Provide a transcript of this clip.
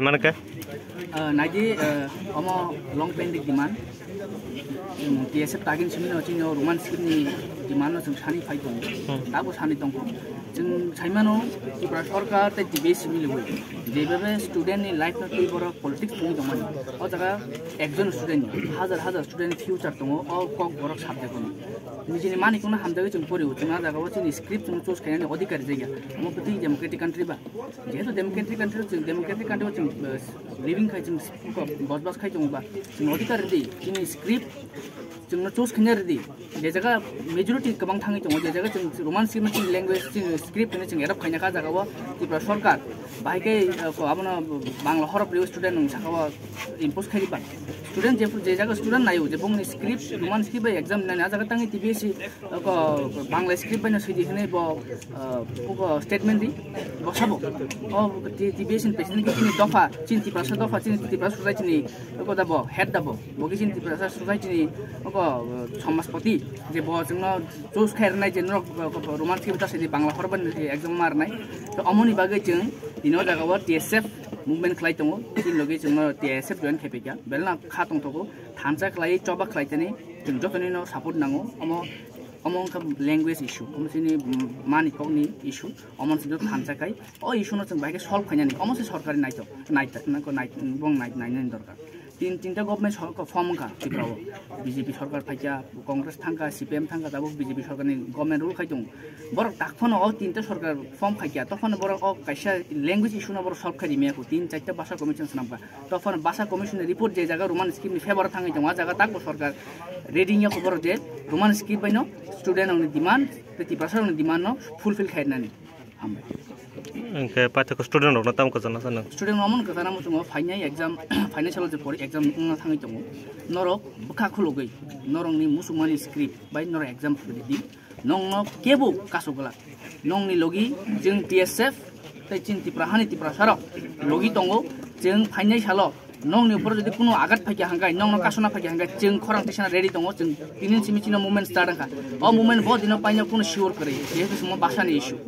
Mana ke? Naji omo long pending demand. TSF tagin sini no cino roman sini demand no sani fight dong. Tabu sani dong. Jeng saimano ibra sorkar te debate sini lewe. Debate student ni life no tibora politics pungi dong mani. O jaga ekjon student hazar student future dong. O kok borak subject dong. Niji ni mani kuna hamdaga jeng pori. Jeng jaga wajib ni script jeng choose kaya ni odikar jaga. Omo peti democratic country ba. Jeto democratic country jeng democratic country jeng living kai jeng bos kai jeng ba. Jeng odikar di ini script jeng choose kaya di. Jaga majority kabang tangi jeng. Jaga jeng roman script jeng language jeng script ni jeng erap kaya jaga wa tipra sorkar. Bahai ke apa na bangla horap liu student nung sakawa impose kaya ba. Student jaga student na yu jepong ni script roman script ba exam na jaga tangi TBC ko bangla script ba na sidi hene bo ko statement di bo sabo o TBC president ki ni dofa chin tipra society ni ko da bo head da bo ki chin tipra society ni ko samaspati je bo jengno choose khair nai je roman script ta sidi bangla horban exam mar nai to amoni bagai jeng dino jaga wa TSF movement khlai tongo tin logi jengno TSF join khepeka belna kha tong togo thansa khlai choba khlai tani jeng jotoni no support nango among language issue sini mani kogni issue among sido thansa kai o issue no jeng baike solve khanya ni among sarkari nai to nai bong nai dorkar tinta government সরকার form কা টিপ্রাও BJP সরকার ফাইকা কংগ্রেস থাঙ্কা CPM থাঙ্কা দাবো BJP সরকারনি government rule খাইদং বড় তাকফন অ তিনটা সরকার ফর্ম খাইকা তখন বড় অ কাইসা ল্যাঙ্গুয়েজ ইস্যু না বড় সলভ খাই মিয়াকো তিন চারটা ভাষা কমিশন সামকা তখন ভাষা কমিশনের রিপোর্ট যে জায়গা রোমান স্কিম নি ফেভার থাঙ্গাই দং আ জায়গা তাকো সরকার রেডিং ইয়া খবর যে রোমান স্কিম বাইনো স্টুডেন্ট অন ডিমান্ড প্রতি ভাষা অন ডিমান্ড নো ফুলফিল খাইনানি হামবাই Engke pathoko student rok na tam ko jana sana student amon ka jana mo final exam financial je pori exam na thangi tongo norok bukha khulogei norong ni musumani script bai nor exam di nong no kebu kasugala nong ni logi jeng TSF tai chin tipra hani tipra saro logi tongo jeng final salo nong ni upor jodi kuno agat phaki hangai nong no kasona phaki hangai jeng khorang tisana ready tongo jeng tinin simi chino movement start ka o movement bo dino paina kuno sure kare jehe sumo basani issue